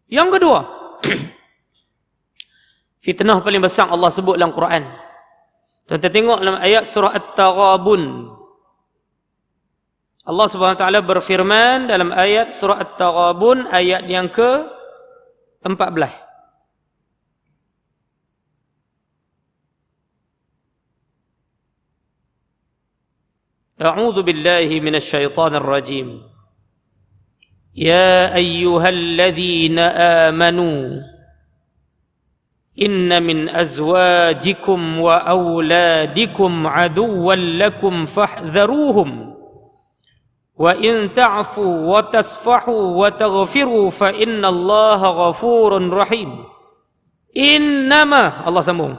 Yang kedua, fitnah paling besar Allah sebut dalam Quran. Kita tengok dalam ayat surah At-Taghabun. Allah Subhanahu wa taala berfirman dalam ayat surah At-Taghabun ayat yang ke-14. A'udzu billahi minasy syaithanir rajim. Ya ayyuhalladzina amanu inna min azwajikum wa auladikum aduwwan lakum fahdharuhum wa in ta'fu wa tasfahu wa taghfiru fa innallaha ghafurun rahim. Innama, Allah sambung,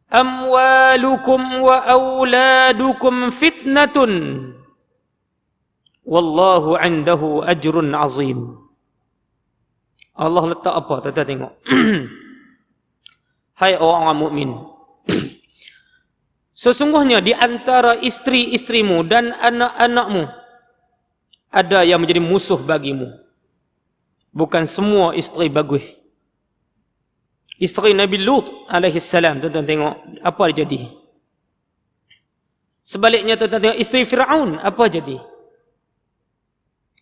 amwalukum wa auladukum fitnatun wallahu indahu ajrun azim. Allah letak apa? Kita tengok. Hai orang mukmin, sesungguhnya di antara isteri-istrimu dan anak-anakmu ada yang menjadi musuh bagimu. Bukan semua isteri bagus. Isteri Nabi Lut alaihissalam, tuan-tuan tengok apa jadi. Sebaliknya tuan-tuan tengok isteri Firaun, apa jadi?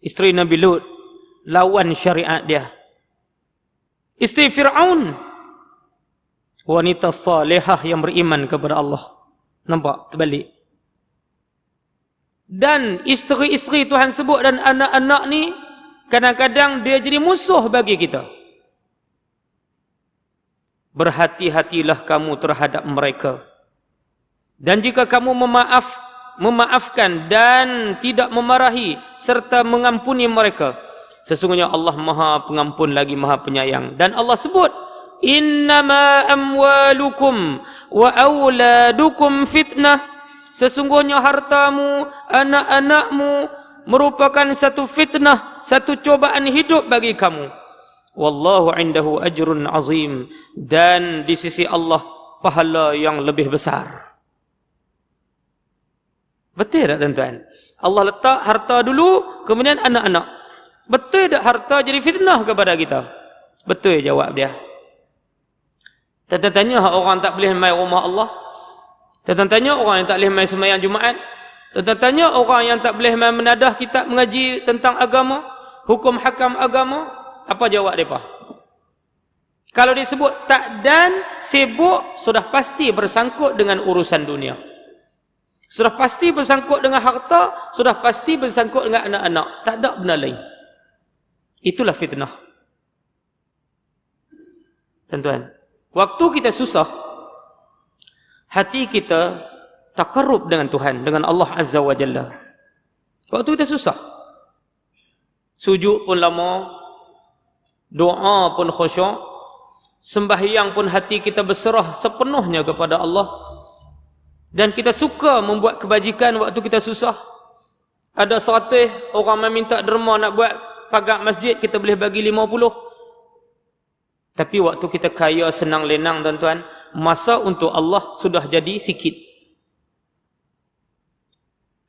Isteri Nabi Lut lawan syariat dia. Isteri Firaun wanita salihah yang beriman kepada Allah. Nampak? Terbalik. Dan isteri-isteri Tuhan sebut dan anak-anak ni kadang-kadang dia jadi musuh bagi kita. Berhati-hatilah kamu terhadap mereka. Dan jika kamu memaafkan dan tidak memarahi serta mengampuni mereka, sesungguhnya Allah Maha Pengampun lagi Maha Penyayang. Dan Allah sebut, innama amwalukum wa auladukum fitnah. Sesungguhnya hartamu, anak-anakmu merupakan satu fitnah, satu cobaan hidup bagi kamu. Wallahu indahu ajrun azim. Dan di sisi Allah pahala yang lebih besar. Betul tak tuan-tuan? Allah letak harta dulu, kemudian anak-anak. Betul tak harta jadi fitnah kepada kita? Betul jawab dia. Tanya orang tak boleh mai rumah Allah. Tanya orang yang tak boleh mai sembahyang Jumaat. Tanya orang yang tak boleh mai menadah kitab mengaji tentang agama, hukum hakam agama. Apa jawab mereka? Kalau disebut tak dan sibuk, sudah pasti bersangkut dengan urusan dunia. Sudah pasti bersangkut dengan harta, sudah pasti bersangkut dengan anak-anak. Tak ada benda lain. Itulah fitnah. Tuan-tuan, waktu kita susah, hati kita takarrub dengan Tuhan, dengan Allah Azza wa Jalla. Waktu kita susah, sujud pun lama, doa pun khusyuk, sembahyang pun hati kita berserah sepenuhnya kepada Allah. Dan kita suka membuat kebajikan waktu kita susah. Ada 100 orang meminta derma nak buat pagar masjid, kita boleh bagi 50. Tapi waktu kita kaya senang lenang tuan-tuan, masa untuk Allah sudah jadi sikit.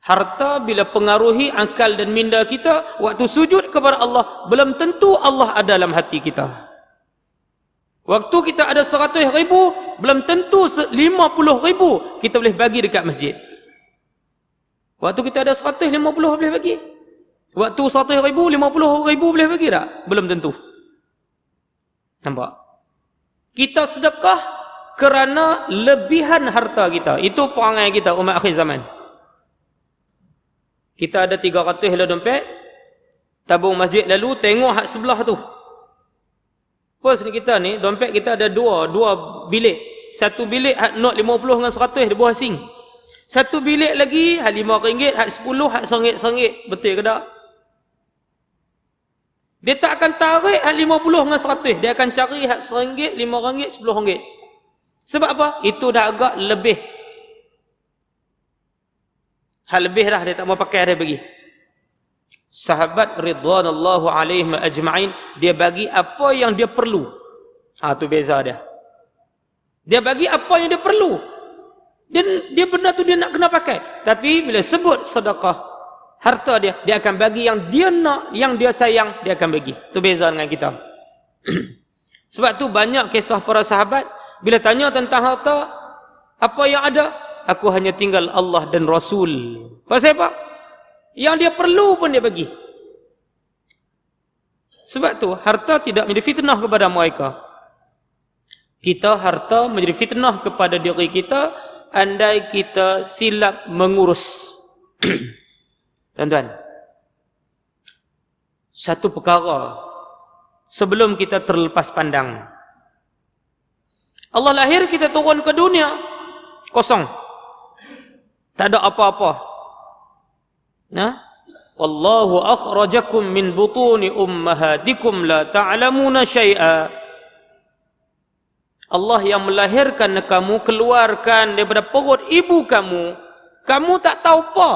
Harta bila pengaruhi akal dan minda kita, waktu sujud kepada Allah, belum tentu Allah ada dalam hati kita. Waktu kita ada 100,000, belum tentu 50,000 kita boleh bagi dekat masjid. Waktu kita ada 150 boleh bagi. Waktu 100,000, 50,000 boleh bagi tak? Belum tentu. Nampak? Kita sedekah kerana lebihan harta kita. Itu perangai kita umat akhir zaman. Kita ada 300 dalam dompet, tabung masjid lalu, tengok hak sebelah tu. Pos ni kita ni, dompet kita ada dua bilik. Satu bilik hak not 50 dengan 100 dia buah asing. Satu bilik lagi hak RM5, hak 10, hak RM1. Betul ke tak? Dia tak akan tarik hak 50 dengan 100. Dia akan cari hak RM1, RM5, RM10. Sebab apa? Itu dah agak lebih. Hal lebih dah, dia tak mau pakai, dia bagi. Sahabat ridwanallahu alaihim ajma'in, dia bagi apa yang dia perlu. Tu beza dia. Dia bagi apa yang dia perlu. Dia benda tu dia nak kena pakai. Tapi bila sebut sedekah, harta dia akan bagi yang dia nak, yang dia sayang, dia akan bagi. Tu beza dengan kita. Sebab tu banyak kisah para sahabat bila tanya tentang harta, apa yang ada? Aku hanya tinggal Allah dan Rasul. Pasal apa? Yang dia perlu pun dia bagi. Sebab tu harta tidak menjadi fitnah kepada mereka. Kita harta menjadi fitnah kepada diri kita andai kita silap mengurus. Tuan-tuan, satu perkara sebelum kita terlepas pandang. Allah lahir kita turun ke dunia kosong. Tak ada apa-apa. Nah, wallahu akhrajakum min butuni ummahatikum la ta'lamuna syai'a. Allah yang melahirkan kamu, keluarkan daripada perut ibu kamu. Kamu tak tahu apa.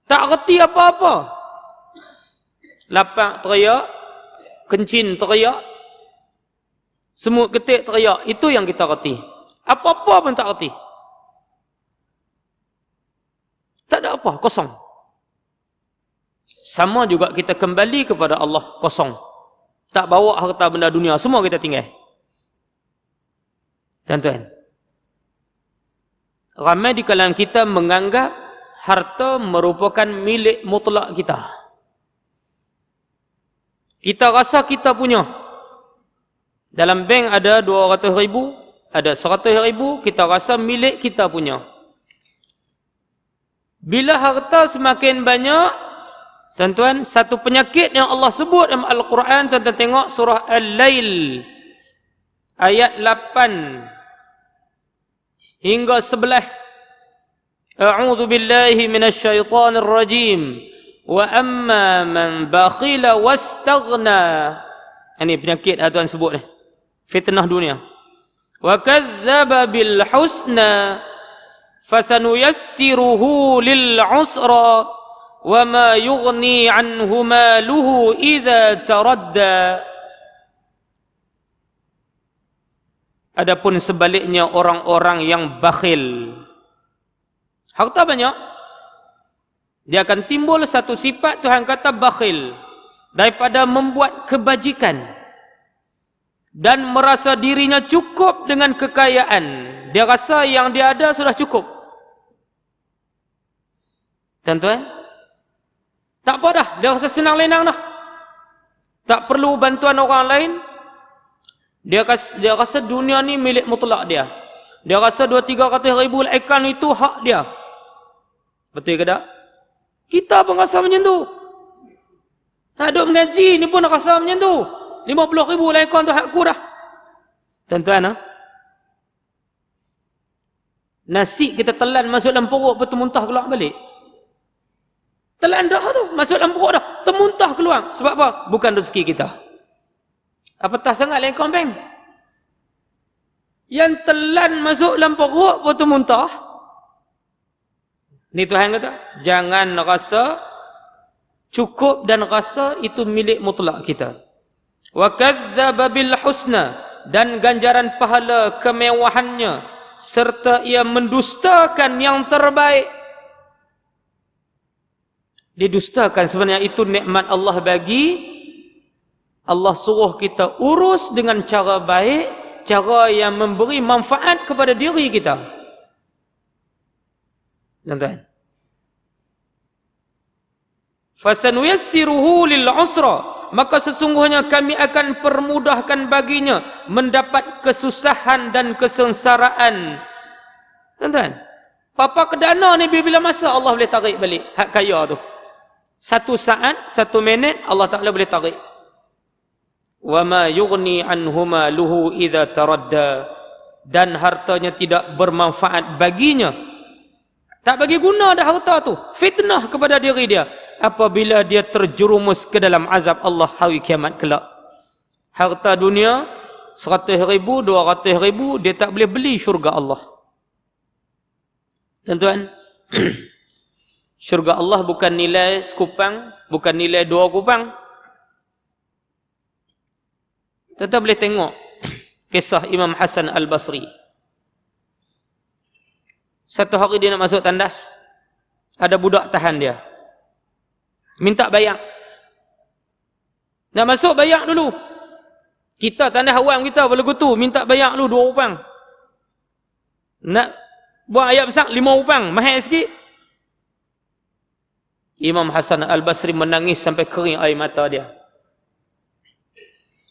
Tak reti apa-apa. Lapak teriak, kencing teriak, semut ketik teriak. Itu yang kita reti. Apa-apa pun tak reti. Tak ada apa, kosong. Sama juga kita kembali kepada Allah, kosong. Tak bawa harta benda dunia, semua kita tinggal. Tuan-tuan, ramai di kalangan kita menganggap harta merupakan milik mutlak kita. Kita rasa kita punya. Dalam bank ada 200,000, ada 100,000, kita rasa milik kita punya. Bila harta semakin banyak, tuan-tuan, satu penyakit yang Allah sebut dalam Al-Quran, tuan-tuan tengok surah Al-Lail ayat 8 hingga 11. A'udzu billahi minasyaitonir rajim. Wa amma man bakhila wastaghna. Ini penyakit tuan sebut ni. Fitnah dunia. Wa kadzdzaba bil husna fasanuyassiruhu lil usra wa ma yughni anhu maluhu idza taradda. Adapun sebaliknya orang-orang yang bakhil, harta banyak, dia akan timbul satu sifat Tuhan kata bakhil, daripada membuat kebajikan dan merasa dirinya cukup dengan kekayaan. Dia rasa yang dia ada sudah cukup. Tuan-tuan, tak apa dah, dia rasa senang lenang dah, tak perlu bantuan orang lain. Dia rasa dunia ni milik mutlak dia. Dia rasa 200-300 ribu ikan itu hak dia. Betul ke tak? Kita pun rasa macam tu. Tak duduk mengaji ni pun rasa macam tu. 50,000 ikan tu hakku dah. Tuan-tuan, nasi kita telan masuk dalam perut, betul muntah keluar balik. Telan dah tu, masuk dalam perut dah, termuntah keluar. Sebab apa? Bukan rezeki kita. Apatah sangat lekong bang. Yang telan masuk dalam perut betul muntah. Ni Tuhan kata, jangan rasa cukup dan rasa itu milik mutlak kita. Wa kadzdzaba bil husna, dan ganjaran pahala kemewahannya serta ia mendustakan yang terbaik. Didustakan sebenarnya itu nikmat Allah bagi. Allah suruh kita urus dengan cara baik, cara yang memberi manfaat kepada diri kita. Tuan-tuan, fasanuyassiruhu lil usra, maka sesungguhnya kami akan permudahkan baginya mendapat kesusahan dan kesengsaraan. Tuan-tuan, papa kedana ni bila masa Allah boleh tarik balik hak kaya tu. 1 saat, 1 minit Allah Taala boleh tarik. Wa ma yughni anhu maluhu idza taradda, dan hartanya tidak bermanfaat baginya. Tak bagi guna dah harta tu. Fitnah kepada diri dia apabila dia terjerumus ke dalam azab Allah hari kiamat kelak. Harta dunia 100,000, 200,000, dia tak boleh beli syurga Allah. Tuan-tuan, syurga Allah bukan nilai sekupang, bukan nilai 2 kupang. Kita boleh tengok kisah Imam Hasan Al-Basri. Satu hari dia nak masuk tandas, ada budak tahan dia, minta bayar. Nak masuk bayar dulu. Kita tanah awam kita boleh kutu, minta bayar lu 2 rupang. Nak buat ayat besar 5 rupang, mahal sikit. Imam Hasan Al-Basri menangis sampai kering air mata dia.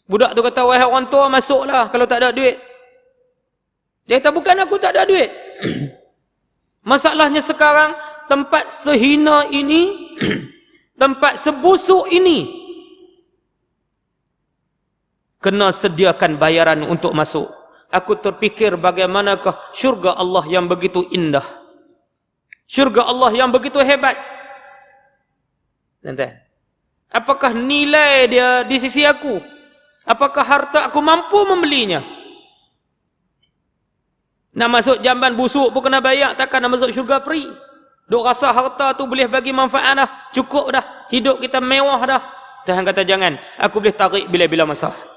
Budak tu kata, wahai orang tua, masuklah kalau tak ada duit. Dia kata, bukan aku tak ada duit. Masalahnya sekarang, tempat sehina ini, tempat sebusuk ini, kena sediakan bayaran untuk masuk. Aku terfikir bagaimanakah syurga Allah yang begitu indah. Syurga Allah yang begitu hebat. Nanti, apakah nilai dia di sisi aku? Apakah harta aku mampu membelinya? Nak masuk jamban busuk pun kena bayar. Takkan nak masuk syurga free. Duk rasa harta tu boleh bagi manfaat dah. Cukup dah. Hidup kita mewah dah. Tuhan kata jangan. Aku boleh tarik bila-bila masa.